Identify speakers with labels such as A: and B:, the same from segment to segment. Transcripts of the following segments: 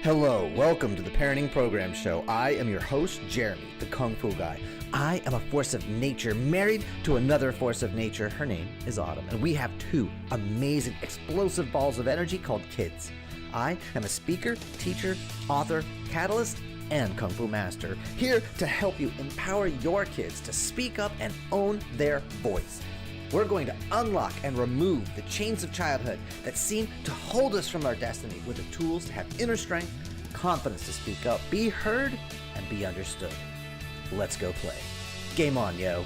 A: Hello, welcome to the Parenting Program Show. I am your host, Jeremy, the Kung Fu Guy. I am a force of nature married to another force of nature. Her name is Autumn, and we have two amazing, explosive balls of energy called kids. I am a speaker, teacher, author, catalyst, and Kung Fu master, here to help you empower your kids to speak up and own their voice. We're going to unlock and remove the chains of childhood that seem to hold us from our destiny with the tools to have inner strength, confidence to speak up, be heard, and be understood. Let's go play. Game on, yo.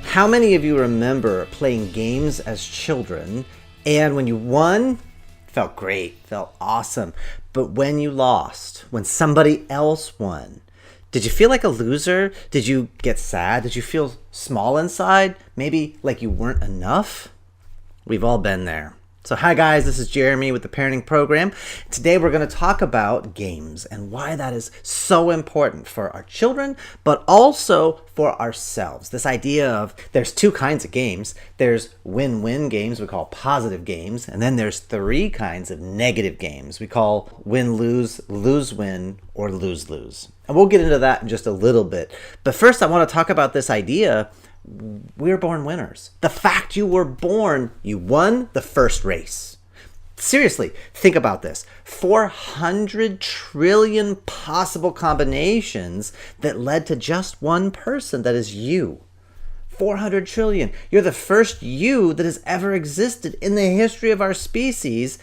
A: How many of you remember playing games as children, and when you won, felt great, felt awesome, but when you lost, when somebody else won, did you feel like a loser? Did you get sad? Did you feel small inside? Maybe like you weren't enough? We've all been there. So hi guys, this is Jeremy with the Parenting Program. Today we're going to talk about games and why that is so important for our children, but also for ourselves. This idea of there's two kinds of games. There's win-win games we call positive games, and then there's three kinds of negative games we call win-lose, lose-win, or lose-lose. And we'll get into that in just a little bit. But first I want to talk about this idea we're born winners. The fact you were born, you won the first race. Seriously, think about this. 400 trillion possible combinations that led to just one person, that is you. 400 trillion. You're the first you that has ever existed in the history of our species.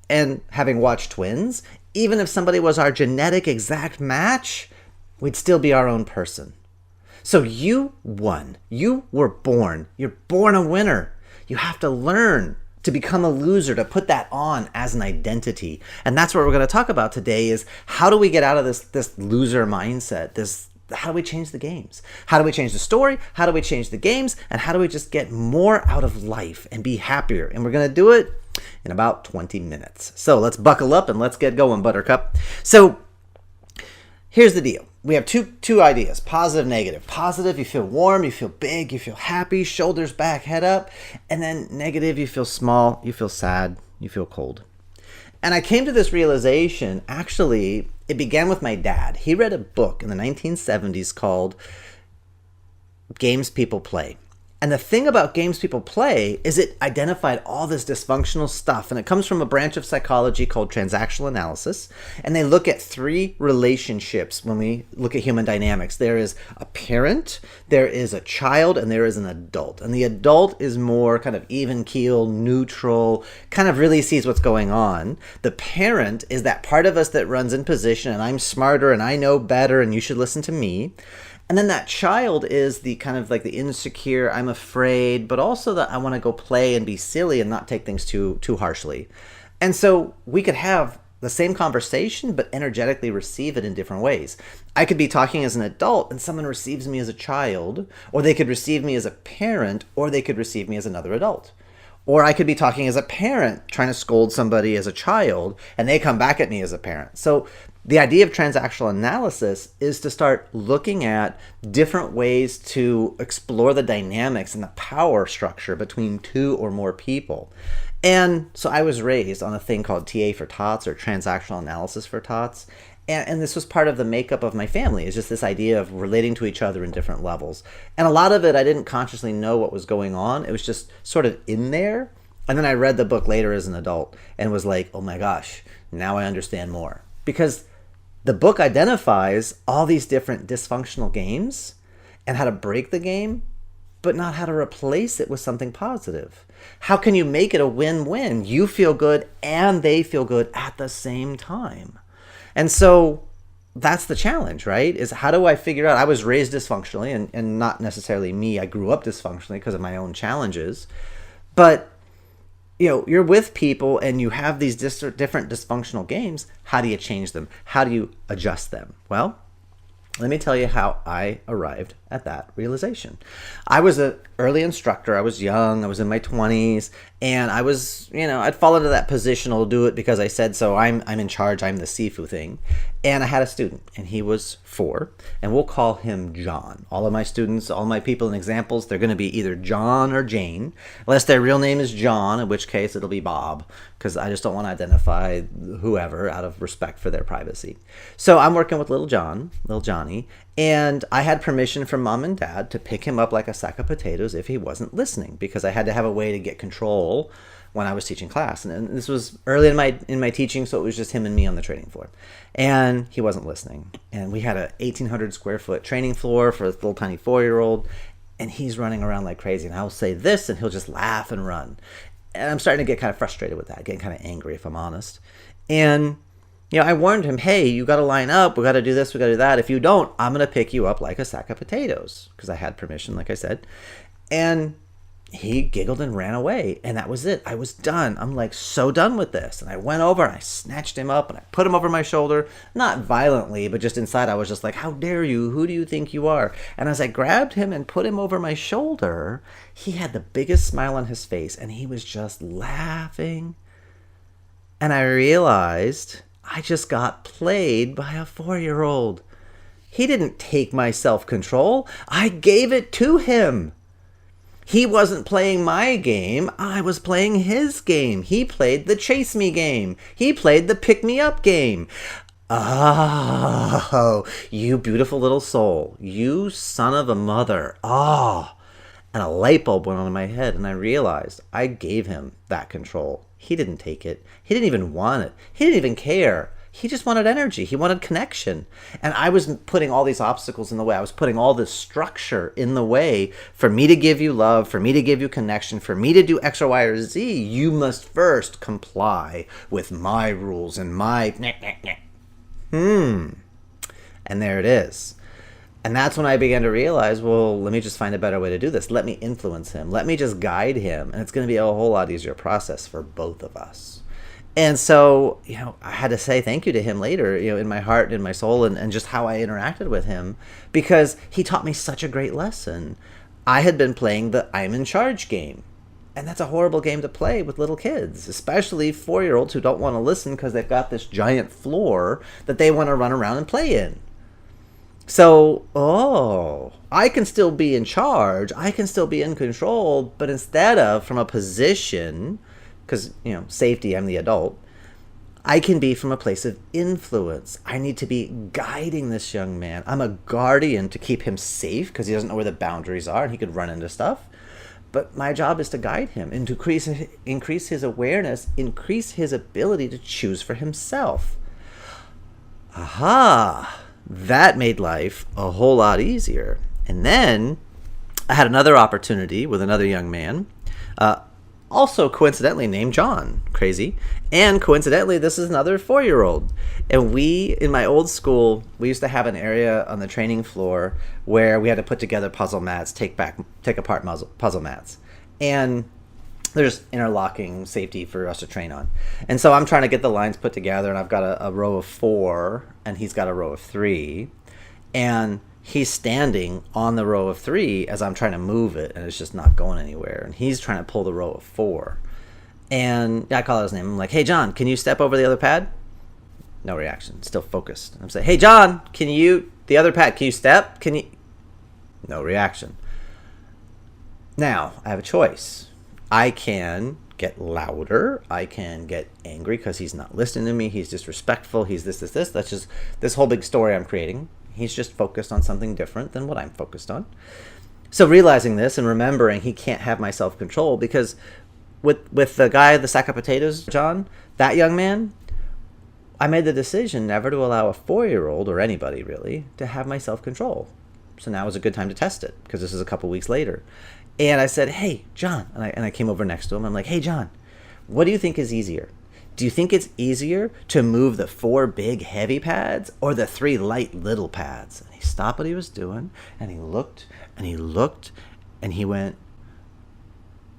A: And having watched twins, even if somebody was our genetic exact match, we'd still be our own person. So you won. You were born. You're born a winner. You have to learn to become a loser, to put that on as an identity. And that's what we're going to talk about today is how do we get out of this loser mindset? How do we change the games? How do we change the story? How do we change the games? And how do we just get more out of life and be happier? And we're going to do it in about 20 minutes. So let's buckle up and let's get going, Buttercup. So here's the deal. We have two ideas, positive, negative. Positive, you feel warm, you feel big, you feel happy, shoulders back, head up. And then negative, you feel small, you feel sad, you feel cold. And I came to this realization, actually, it began with my dad. He read a book in the 1970s called Games People Play. And the thing about games people play is it identified all this dysfunctional stuff. And it comes from a branch of psychology called transactional analysis. And they look at three relationships when we look at human dynamics. There is a parent, there is a child, and there is an adult. And the adult is more kind of even keel, neutral, kind of really sees what's going on. The parent is that part of us that runs in position, and I'm smarter, and I know better, and you should listen to me. And then that child is the kind of like the insecure, I'm afraid, but also that I want to go play and be silly and not take things too harshly. And so we could have the same conversation, but energetically receive it in different ways. I could be talking as an adult and someone receives me as a child, or they could receive me as a parent, or they could receive me as another adult. Or I could be talking as a parent, trying to scold somebody as a child, and they come back at me as a parent. So the idea of transactional analysis is to start looking at different ways to explore the dynamics and the power structure between two or more people. And so I was raised on a thing called TA for Tots, or transactional analysis for Tots. And this was part of the makeup of my family, is just this idea of relating to each other in different levels. And a lot of it, I didn't consciously know what was going on. It was just sort of in there. And then I read the book later as an adult and was like, oh my gosh, now I understand more. Because the book identifies all these different dysfunctional games and how to break the game, but not how to replace it with something positive. How can you make it a win-win? You feel good and they feel good at the same time. And so that's the challenge, right? Is how do I figure out, I was raised dysfunctionally and not necessarily me. I grew up dysfunctionally because of my own challenges. But you know, you're with people and you have these different dysfunctional games. How do you change them? How do you adjust them? Well, let me tell you how I arrived at that realization. I was an early instructor. I was young. I was in my 20s. And I was, I'd fall into that positional do it because I said so. I'm in charge. I'm the Sifu thing. And I had a student, and he was 4. And we'll call him John. All of my students, all my people and examples, they're going to be either John or Jane. Unless their real name is John, in which case it'll be Bob. Because I just don't want to identify whoever out of respect for their privacy. So I'm working with little Johnny, and I had permission from mom and dad to pick him up like a sack of potatoes if he wasn't listening, because I had to have a way to get control when I was teaching class. And this was early in my teaching, so it was just him and me on the training floor. And he wasn't listening. And we had a 1,800 square foot training floor for a little tiny 4-year-old, and he's running around like crazy. And I'll say this, and he'll just laugh and run. And I'm starting to get kind of frustrated with that, getting kind of angry, if I'm honest. And, I warned him, hey, you got to line up. We got to do this. We got to do that. If you don't, I'm going to pick you up like a sack of potatoes, because I had permission, like I said. And he giggled and ran away. And that was it. I was done. I'm like so done with this. And I went over and I snatched him up and I put him over my shoulder, not violently, but just inside. I was just like, how dare you? Who do you think you are? And as I grabbed him and put him over my shoulder, he had the biggest smile on his face and he was just laughing. And I realized I just got played by a 4-year-old. He didn't take my self-control. I gave it to him. He wasn't playing my game. I was playing his game. He played the chase me game. He played the pick me up game. Oh, you beautiful little soul. You son of a mother. Oh. And a light bulb went on in my head, and I realized I gave him that control. He didn't take it. He didn't even want it. He didn't even care. He just wanted energy. He wanted connection. And I was putting all these obstacles in the way. I was putting all this structure in the way for me to give you love, for me to give you connection, for me to do X or Y or Z. You must first comply with my rules and my... And there it is. And that's when I began to realize, well, let me just find a better way to do this. Let me influence him. Let me just guide him. And it's going to be a whole lot easier process for both of us. And so, I had to say thank you to him later, in my heart and in my soul and just how I interacted with him, because he taught me such a great lesson. I had been playing the I'm in charge game. And that's a horrible game to play with little kids, especially 4-year-olds who don't want to listen because they've got this giant floor that they want to run around and play in. So, I can still be in charge. I can still be in control, but instead of from a position... because, safety, I'm the adult, I can be from a place of influence. I need to be guiding this young man. I'm a guardian to keep him safe because he doesn't know where the boundaries are and he could run into stuff. But my job is to guide him and to increase his awareness, increase his ability to choose for himself. Aha! That made life a whole lot easier. And then I had another opportunity with another young man, also coincidentally named John. Crazy. And coincidentally, this is another 4-year-old. And in my old school, we used to have an area on the training floor where we had to put together puzzle mats, take apart puzzle mats. And there's interlocking safety for us to train on. And so I'm trying to get the lines put together, and I've got a row of 4, and he's got a row of 3. And he's standing on the row of 3 as I'm trying to move it, and it's just not going anywhere. And he's trying to pull the row of 4. And I call out his name. I'm like, hey, John, can you step over the other pad? No reaction. Still focused. I'm saying, hey, John, the other pad, can you step? No reaction. Now, I have a choice. I can get louder. I can get angry because he's not listening to me. He's disrespectful. He's this. That's just this whole big story I'm creating. He's just focused on something different than what I'm focused on. So realizing this and remembering he can't have my self-control, because with the guy, the sack of potatoes, John, that young man, I made the decision never to allow a 4-year-old, or anybody really, to have my self-control. So now is a good time to test it, because this is a couple weeks later. And I said, hey, John, and I came over next to him. I'm like, hey, John, what do you think is easier? Do you think it's easier to move the 4 big heavy pads or the 3 light little pads? And he stopped what he was doing, and he looked, and he went,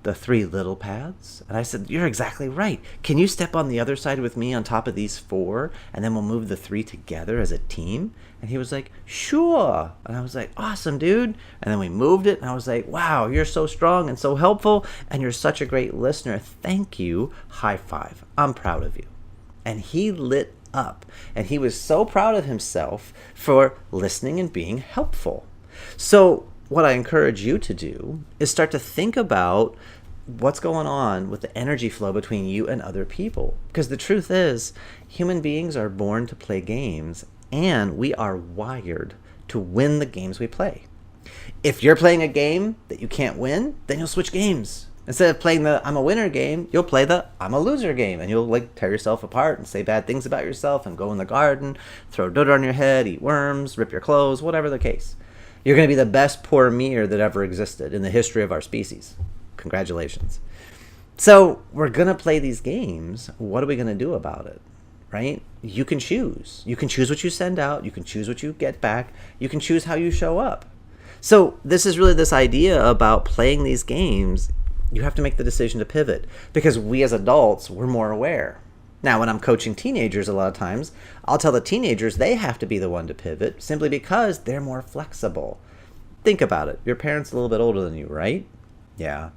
A: the 3 little paths? And I said, you're exactly right. Can you step on the other side with me on top of these 4, and then we'll move the 3 together as a team? And he was like, sure. And I was like, awesome, dude. And then we moved it, and I was like, wow, you're so strong and so helpful, and you're such a great listener. Thank you. High five. I'm proud of you. And he lit up, and he was so proud of himself for listening and being helpful. So what I encourage you to do is start to think about what's going on with the energy flow between you and other people. Because the truth is, human beings are born to play games, and we are wired to win the games we play. If you're playing a game that you can't win, then you'll switch games. Instead of playing the I'm a winner game, you'll play the I'm a loser game, and you'll like tear yourself apart and say bad things about yourself and go in the garden, throw dirt on your head, eat worms, rip your clothes, whatever the case. You're going to be the best poor me-er that ever existed in the history of our species. Congratulations. So we're going to play these games. What are we going to do about it? Right? You can choose. You can choose what you send out. You can choose what you get back. You can choose how you show up. So this is really this idea about playing these games. You have to make the decision to pivot, because we as adults, we're more aware. Now, when I'm coaching teenagers, a lot of times, I'll tell the teenagers they have to be the one to pivot simply because they're more flexible. Think about it. Your parents are a little bit older than you, right? Yeah.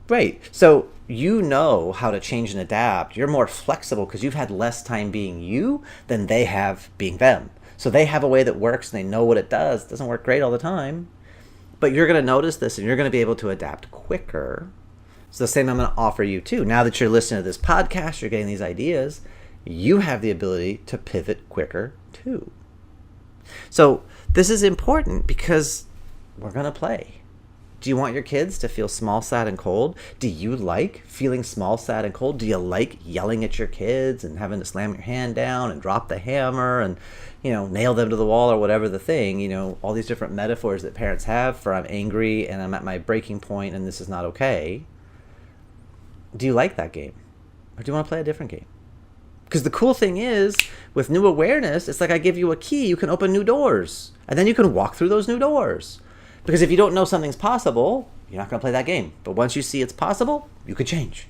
A: Great. So you know how to change and adapt. You're more flexible because you've had less time being you than they have being them. So they have a way that works and they know what it does. It doesn't work great all the time. But you're going to notice this and you're going to be able to adapt quicker. It's the same I'm going to offer you too. Now that you're listening to this podcast, you're getting these ideas, you have the ability to pivot quicker too. So this is important because we're going to play. Do you want your kids to feel small, sad, and cold? Do you like feeling small, sad, and cold? Do you like yelling at your kids and having to slam your hand down and drop the hammer and, nail them to the wall or whatever the thing, all these different metaphors that parents have for I'm angry and I'm at my breaking point and this is not okay. Do you like that game? Or do you want to play a different game? Because the cool thing is, with new awareness, it's like I give you a key, you can open new doors. And then you can walk through those new doors. Because if you don't know something's possible, you're not going to play that game. But once you see it's possible, you could change.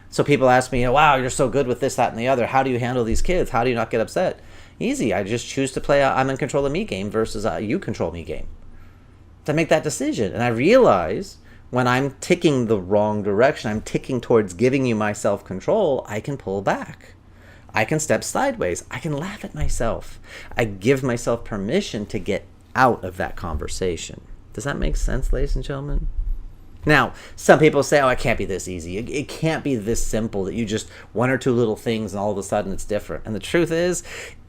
A: So people ask me, wow, you're so good with this, that, and the other. How do you handle these kids? How do you not get upset? Easy. I just choose to play a I'm in control of me game versus a you control me game. To make that decision. And I realize when I'm ticking the wrong direction, I'm ticking towards giving you my self-control, I can pull back. I can step sideways. I can laugh at myself. I give myself permission to get out of that conversation. Does that make sense, ladies and gentlemen? Now, some people say, it can't be this easy. It can't be this simple that you just one or two little things and all of a sudden it's different. And the truth is,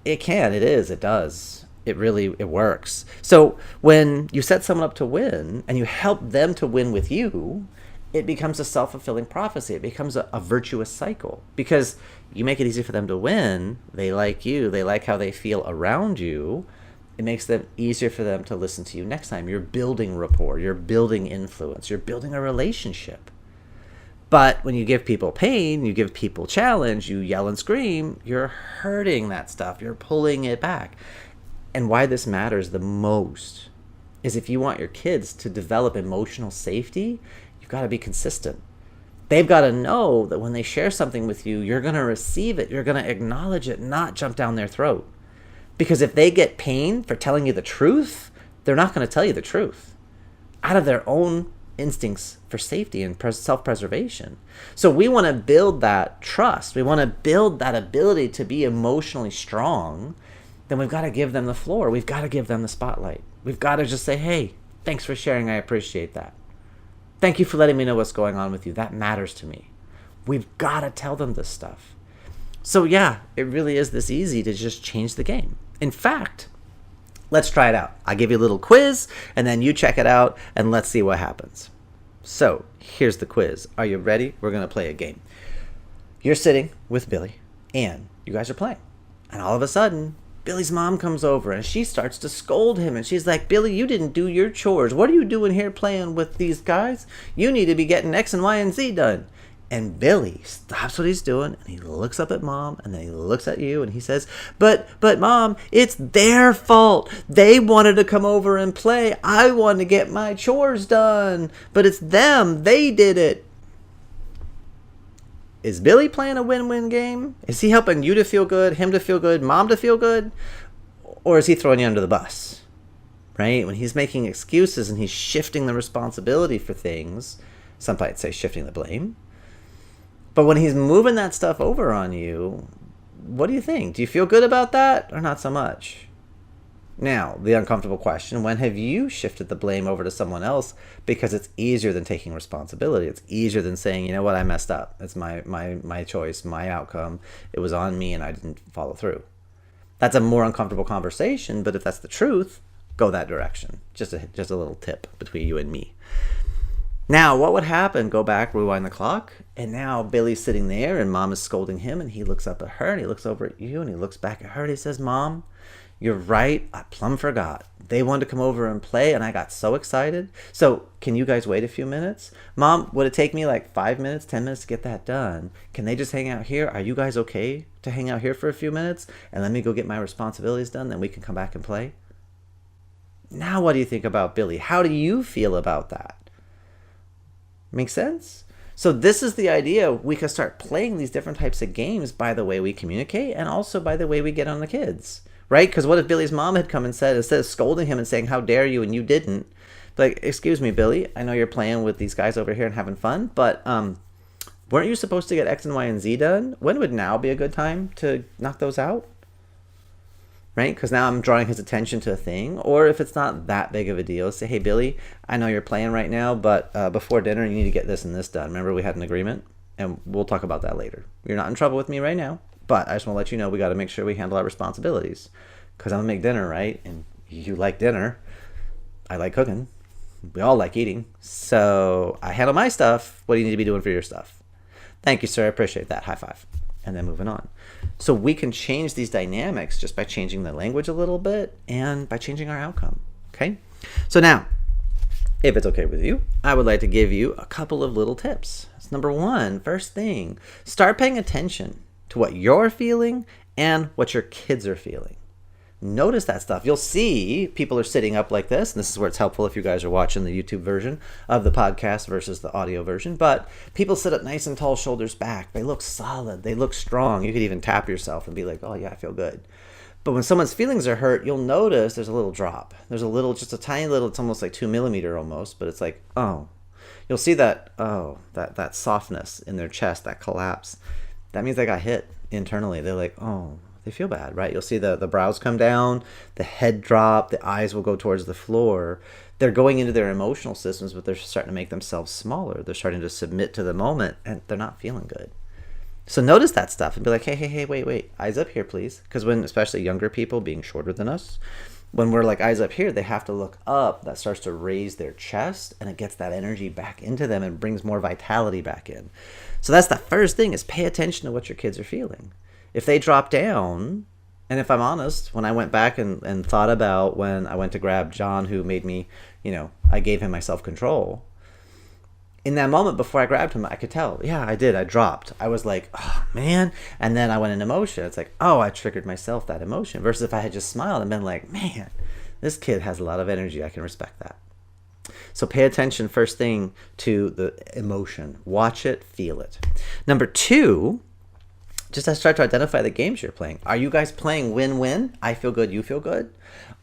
A: it can, it is, it does. It works. So when you set someone up to win and you help them to win with you, it becomes a self-fulfilling prophecy. It becomes a virtuous cycle because you make it easy for them to win. They like you. They like how they feel around you. It makes them easier for them to listen to you next time. You're building rapport. You're building influence. You're building a relationship. But when you give people pain, you give people challenge, you yell and scream, you're hurting that stuff. You're pulling it back. And why this matters the most is if you want your kids to develop emotional safety, you've got to be consistent. They've got to know that when they share something with you, you're going to receive it. You're going to acknowledge it, not jump down their throat. Because if they get pain for telling you the truth, they're not going to tell you the truth out of their own instincts for safety and self-preservation. So we want to build that trust. We want to build that ability to be emotionally strong. Then we've got to give them the floor. We've got to give them the spotlight. We've got to just say, hey, thanks for sharing. I appreciate that. Thank you for letting me know what's going on with you. That matters to me. We've got to tell them this stuff. So yeah, it really is this easy to just change the game. In fact, let's try it out. I'll give you a little quiz, and then you check it out, and let's see what happens. So here's the quiz. Are you ready? We're going to play a game. You're sitting with Billy, and you guys are playing. And all of a sudden, Billy's mom comes over and she starts to scold him. And she's like, Billy, you didn't do your chores. What are you doing here playing with these guys? You need to be getting X and Y and Z done. And Billy stops what he's doing and he looks up at mom and then he looks at you and he says, but mom, it's their fault. They wanted to come over and play. I wanted to get my chores done, but it's them. They did it. is Billy playing a win-win game? Is he helping you to feel good, him to feel good, mom to feel good? Or is he throwing you under the bus? Right? When he's making excuses and he's shifting the responsibility for things, some might say shifting the blame. But when he's moving that stuff over on you, what do you think? Do you feel good about that or not so much? Now, the uncomfortable question, when have you shifted the blame over to someone else because it's easier than taking responsibility? It's easier than saying, you know what, I messed up. It's my choice, my outcome. It was on me and I didn't follow through. That's a more uncomfortable conversation, but if that's the truth, go that direction. Just a little tip between you and me. Now, what would happen? Go back, rewind the clock, and now Billy's sitting there and mom is scolding him and he looks up at her and he looks over at you and he looks back at her and he says, Mom, you're right, I plumb forgot. They wanted to come over and play and I got so excited. So can you guys wait a few minutes? Mom, would it take me like 5 minutes, 10 minutes to get that done? Can they just hang out here? Are you guys okay to hang out here for a few minutes? And let me go get my responsibilities done, then we can come back and play? Now what do you think about Billy? How do you feel about that? Make sense? So this is the idea. We can start playing these different types of games by the way we communicate and also by the way we get on the kids, right? Because what if Billy's mom had come and said, instead of scolding him and saying, how dare you, and you didn't, like, excuse me, Billy, I know you're playing with these guys over here and having fun, but weren't you supposed to get X and Y and Z done? When would now be a good time to knock those out? Right? Because now I'm drawing his attention to a thing. Or if it's not that big of a deal, say, hey, Billy, I know you're playing right now, but before dinner, you need to get this and this done. Remember we had an agreement? And we'll talk about that later. You're not in trouble with me right now, but I just want to let you know we got to make sure we handle our responsibilities. Because I'm going to make dinner, right? And you like dinner. I like cooking. We all like eating. So I handle my stuff. What do you need to be doing for your stuff? Thank you, sir. I appreciate that. High five. And then moving on. So we can change these dynamics just by changing the language a little bit and by changing our outcome. Okay? So now, if it's okay with you, I would like to give you a couple of little tips. It's number one, first thing, start paying attention to what you're feeling and what your kids are feeling. Notice that stuff. You'll see people are sitting up like this, and this is where it's helpful if you guys are watching the YouTube version of the podcast versus the audio version, but people sit up nice and tall, shoulders back. They look solid. They look strong. You could even tap yourself and be like, oh yeah, I feel good. But when someone's feelings are hurt, you'll notice there's a little drop. There's a little, just a tiny little, it's almost like 2 millimeter almost, but it's like, oh. You'll see that, oh, that softness in their chest, that collapse. That means they got hit internally. They're like, oh. They feel bad, right? You'll see the brows come down, the head drop, the eyes will go towards the floor. They're going into their emotional systems, but they're starting to make themselves smaller. They're starting to submit to the moment, and they're not feeling good. So notice that stuff and be like, hey, wait, eyes up here, please. Because when, especially younger people being shorter than us, when we're like eyes up here, they have to look up. That starts to raise their chest, and it gets that energy back into them and brings more vitality back in. So that's the first thing, is pay attention to what your kids are feeling. If they drop down, and if I'm honest, when I went back and thought about when I went to grab John, who made me, I gave him my self-control. In that moment before I grabbed him, I could tell, yeah, I did. I dropped. I was like, oh, man. And then I went in emotion. It's like, oh, I triggered myself, that emotion. Versus if I had just smiled and been like, man, this kid has a lot of energy. I can respect that. So pay attention, first thing, to the emotion. Watch it, feel it. Number two, just start to identify the games you're playing. Are you guys playing win-win? I feel good, you feel good?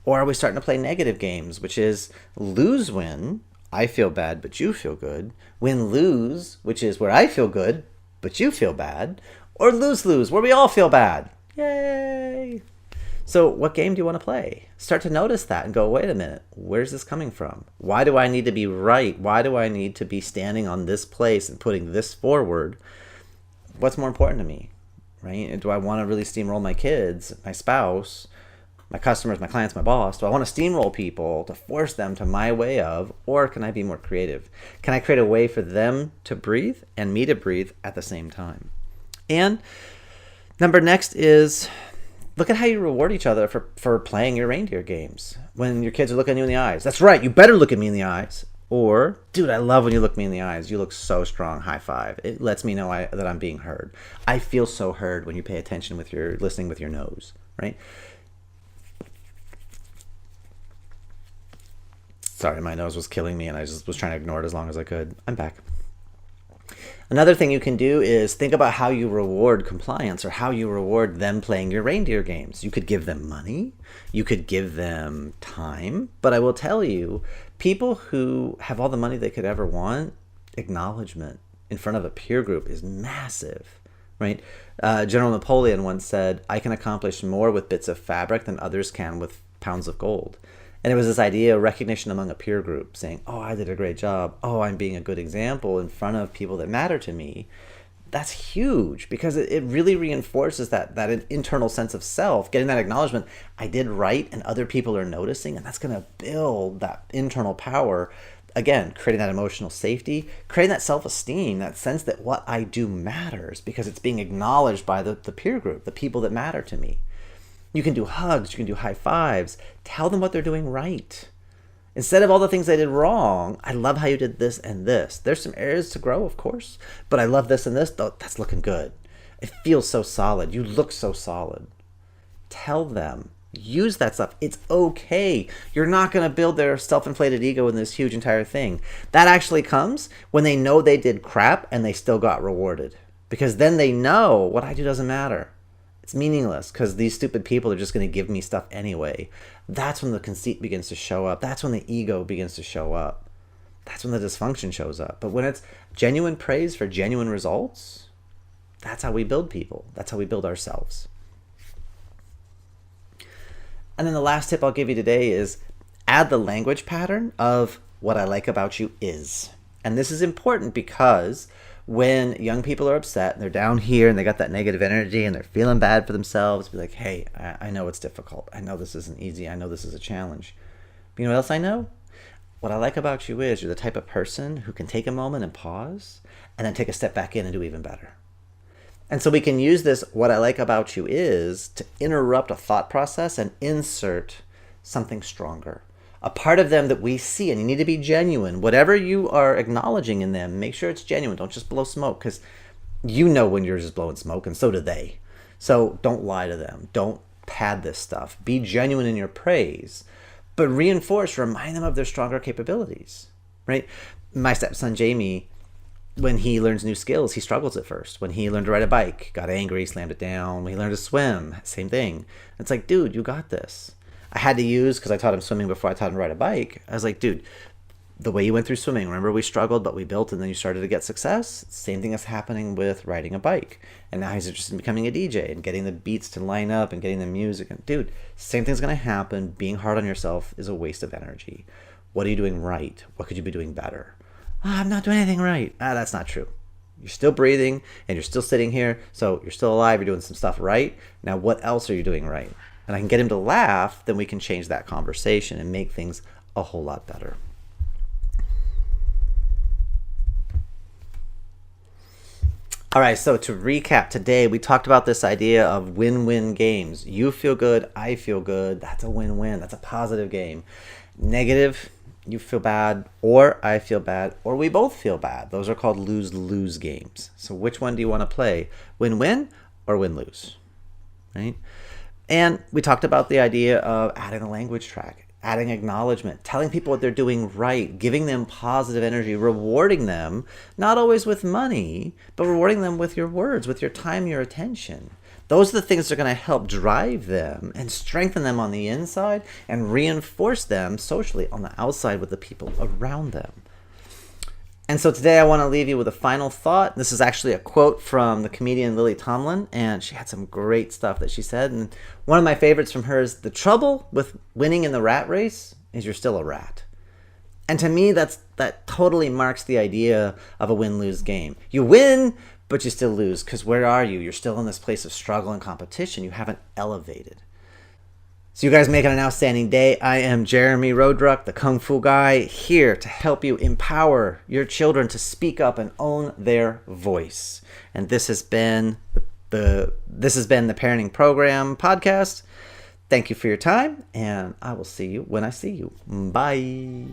A: Or are we starting to play negative games, which is lose-win, I feel bad, but you feel good. Win-lose, which is where I feel good, but you feel bad. Or lose-lose, where we all feel bad. Yay! So what game do you want to play? Start to notice that and go, wait a minute, where's this coming from? Why do I need to be right? Why do I need to be standing on this place and putting this forward? What's more important to me? Right? Do I want to really steamroll my kids, my spouse, my customers, my clients, my boss? Do I want to steamroll people to force them to my way of, or can I be more creative? Can I create a way for them to breathe and me to breathe at the same time? And next is, look at how you reward each other for playing your reindeer games. When your kids are looking you in the eyes. That's right, you better look at me in the eyes. Or, dude, I love when you look me in the eyes. You look so strong. High five. It lets me know that I'm being heard. I feel so heard when you pay attention with your listening with your nose, right? Sorry, my nose was killing me, and I just was trying to ignore it as long as I could. I'm back. Another thing you can do is think about how you reward compliance or how you reward them playing your reindeer games. You could give them money, you could give them time, but I will tell you, people who have all the money they could ever want, acknowledgement in front of a peer group is massive, right? General Napoleon once said, "I can accomplish more with bits of fabric than others can with pounds of gold." And it was this idea of recognition among a peer group saying, "Oh, I did a great job. Oh, I'm being a good example in front of people that matter to me." That's huge because it really reinforces that internal sense of self, getting that acknowledgement, I did right and other people are noticing, and that's going to build that internal power. Again, creating that emotional safety, creating that self-esteem, that sense that what I do matters because it's being acknowledged by the peer group, the people that matter to me. You can do hugs, you can do high fives. Tell them what they're doing right. Instead of all the things they did wrong, I love how you did this and this. There's some areas to grow, of course, but I love this and this. That's looking good. It feels so solid. You look so solid. Tell them. Use that stuff. It's okay. You're not going to build their self-inflated ego in this huge entire thing. That actually comes when they know they did crap and they still got rewarded. Because then they know what I do doesn't matter. It's meaningless because these stupid people are just going to give me stuff anyway. That's when the conceit begins to show up. That's when the ego begins to show up. That's when the dysfunction shows up. But when it's genuine praise for genuine results, that's how we build people. That's how we build ourselves. And then the last tip I'll give you today is add the language pattern of what I like about you is. And this is important because when young people are upset and they're down here and they got that negative energy and they're feeling bad for themselves, be like, hey, I know it's difficult. I know this isn't easy. I know this is a challenge. But you know what else I know? What I like about you is you're the type of person who can take a moment and pause and then take a step back in and do even better. And so we can use this what I like about you is to interrupt a thought process and insert something stronger. A part of them that we see, and you need to be genuine. Whatever you are acknowledging in them, make sure it's genuine. Don't just blow smoke because you know when you're just blowing smoke and so do they. So don't lie to them. Don't pad this stuff. Be genuine in your praise, but reinforce, remind them of their stronger capabilities, right? My stepson, Jamie, when he learns new skills, he struggles at first. When he learned to ride a bike, got angry, slammed it down. When he learned to swim, same thing. It's like, dude, you got this. I had to use, because I taught him swimming before I taught him to ride a bike. I was like, dude, the way you went through swimming, remember we struggled, but we built and then you started to get success? Same thing is happening with riding a bike. And now he's interested in becoming a DJ and getting the beats to line up and getting the music. And dude, same thing's going to happen. Being hard on yourself is a waste of energy. What are you doing right? What could you be doing better? I'm not doing anything right. That's not true. You're still breathing and you're still sitting here. So you're still alive. You're doing some stuff right. Now, what else are you doing right? And I can get him to laugh, then we can change that conversation and make things a whole lot better. All right, so to recap today, we talked about this idea of win-win games. You feel good, I feel good. That's a win-win. That's a positive game. Negative, you feel bad, or I feel bad, or we both feel bad. Those are called lose-lose games. So which one do you want to play? Win-win or win-lose, right? And we talked about the idea of adding a language track, adding acknowledgement, telling people what they're doing right, giving them positive energy, rewarding them, not always with money, but rewarding them with your words, with your time, your attention. Those are the things that are going to help drive them and strengthen them on the inside and reinforce them socially on the outside with the people around them. And so today I want to leave you with a final thought. This is actually a quote from the comedian Lily Tomlin, and she had some great stuff that she said. And one of my favorites from her is, the trouble with winning in the rat race is you're still a rat. And to me, that totally marks the idea of a win-lose game. You win, but you still lose, because where are you? You're still in this place of struggle and competition. You haven't elevated. So you guys make it an outstanding day. I am Jeremy Roadruck, the Kung Fu Guy, here to help you empower your children to speak up and own their voice. And this has been the Parenting Program podcast. Thank you for your time, and I will see you when I see you. Bye.